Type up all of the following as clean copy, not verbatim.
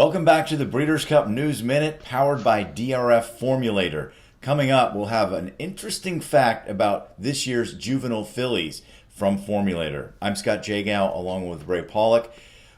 Welcome back to the Breeders Cup News Minute, powered by DRF Formulator. Coming up, we'll have an interesting fact about this year's juvenile fillies from Formulator. I'm Scott Jagow, along with Ray Paulick.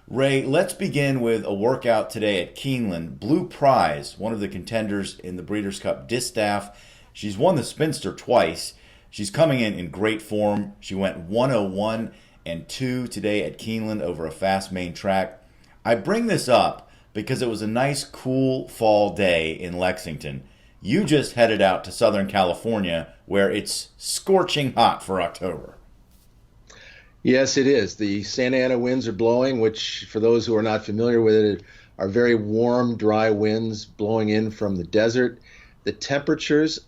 Ray, let's begin with a workout today at Keeneland. Blue Prize, one of the contenders in the Breeders Cup Distaff. She's won the Spinster twice. She's coming in great form. She went 101 and 2 today at Keeneland over a fast main track. I bring this up because it was a nice, cool fall day in Lexington. You just headed out to Southern California, where it's scorching hot for October. Yes, it is. The Santa Ana winds are blowing, which, for those who are not familiar with it, are very warm, dry winds blowing in from the desert. The temperatures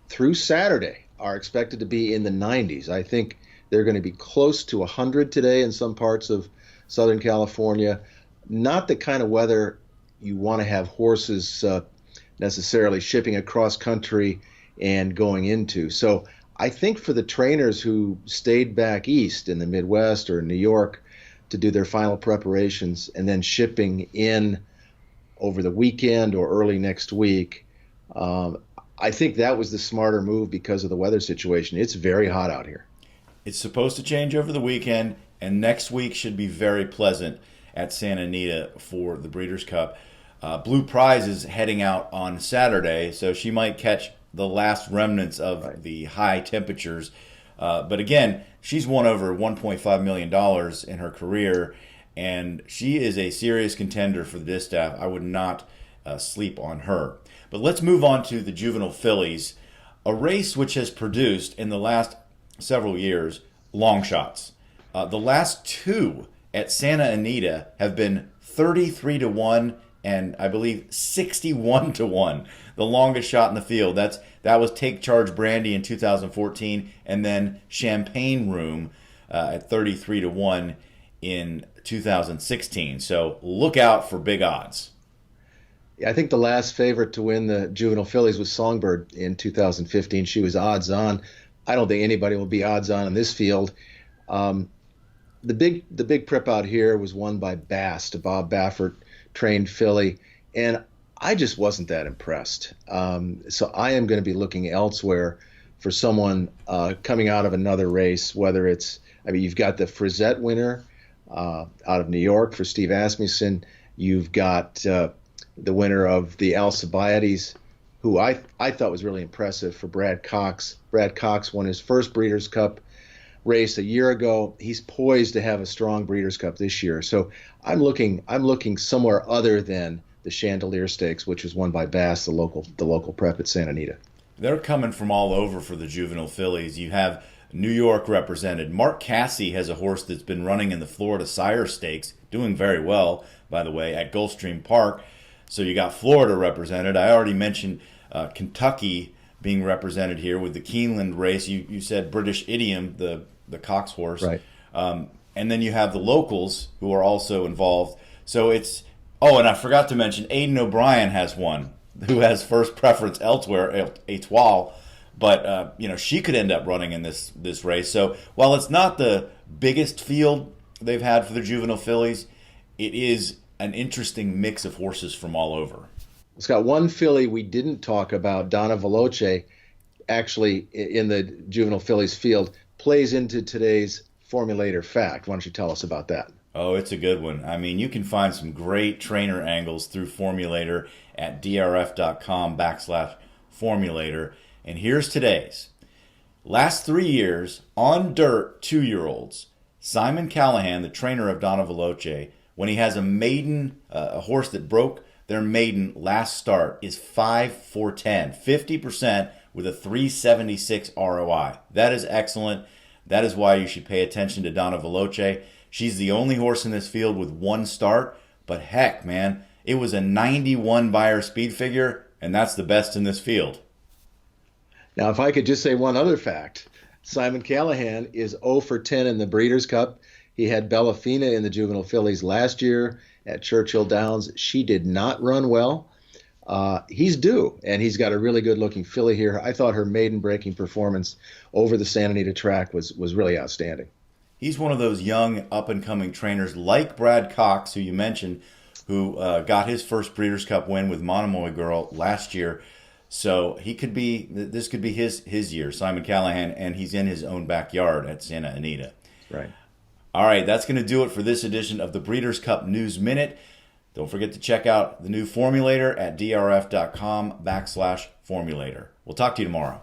through Saturday are expected to be in the 90s. I think they're going to be close to 100 today in some parts of Southern California. Not the kind of weather you want to have horses necessarily shipping across country and going into. So I think for the trainers who stayed back east in the Midwest or New York to do their final preparations and then shipping in over the weekend or early next week, I think that was the smarter move because of the weather situation. It's very hot out here. It's supposed to change over the weekend, and next week should be very pleasant at Santa Anita for the Breeders' Cup. Blue Prize is heading out on Saturday, so she might catch the last remnants of the high temperatures. But again, she's won over $1.5 million in her career, and she is a serious contender for the Distaff. I would not sleep on her. But let's move on to the juvenile fillies, a race which has produced in the last several years long shots. The last two at Santa Anita have been 33-1 and I believe 61-1, the longest shot in the field. That was Take Charge Brandy in 2014, and then Champagne Room at 33-1 in 2016. So look out for big odds. I think the last favorite to win the juvenile fillies was Songbird in 2015. She was odds on. I don't think anybody will be odds on in this field. The big prep out here was won by Bast, a Bob Baffert trained filly, and I just wasn't that impressed. So I am going to be looking elsewhere for someone coming out of another race, whether it's, you've got the Frizette winner out of New York for Steve Asmussen. You've got the winner of the Alcibiades, who I thought was really impressive for Brad Cox. Brad Cox won his first Breeders' Cup race a year ago. He's poised to have a strong Breeders' Cup this year. So I'm looking somewhere other than the Chandelier Stakes, which was won by Bass, the local prep at Santa Anita. They're coming from all over for the juvenile fillies. You have New York represented. Mark Cassie has a horse that's been running in the Florida Sire Stakes, doing very well, by the way, at Gulfstream Park. So you got Florida represented. I already mentioned Kentucky being represented here with the Keeneland race. You said British Idiom, the Cox horse. Right. And then you have the locals who are also involved. So it's, and I forgot to mention Aidan O'Brien has one, who has first preference elsewhere, Etoile. But, she could end up running in this race. So while it's not the biggest field they've had for the juvenile fillies, it is an interesting mix of horses from all over. It's got one filly we didn't talk about, Donna Veloce, actually in the juvenile fillies field, plays into today's Formulator Fact. Why don't you tell us about that? Oh, it's a good one. You can find some great trainer angles through Formulator at drf.com/Formulator. And here's today's. Last 3 years, on dirt 2-year-olds, Simon Callahan, the trainer of Donna Veloce, when he has a maiden, a horse that broke their maiden last start, is 5 for 10, 50% with a 376 ROI. That is excellent. That is why you should pay attention to Donna Veloce. She's the only horse in this field with one start, but heck, man, it was a 91 Beyer speed figure, and that's the best in this field. Now, if I could just say one other fact, Simon Callahan is 0 for 10 in the Breeders' Cup. He had Bellafina in the juvenile fillies last year at Churchill Downs. She did not run well. He's due, and he's got a really good-looking filly here. I thought her maiden-breaking performance over the Santa Anita track was really outstanding. He's one of those young, up-and-coming trainers like Brad Cox, who you mentioned, who got his first Breeders' Cup win with Monomoy Girl last year. So this could be his year, Simon Callahan, and he's in his own backyard at Santa Anita. Right. All right, that's going to do it for this edition of the Breeders' Cup News Minute. Don't forget to check out the new Formulator at drf.com/formulator. We'll talk to you tomorrow.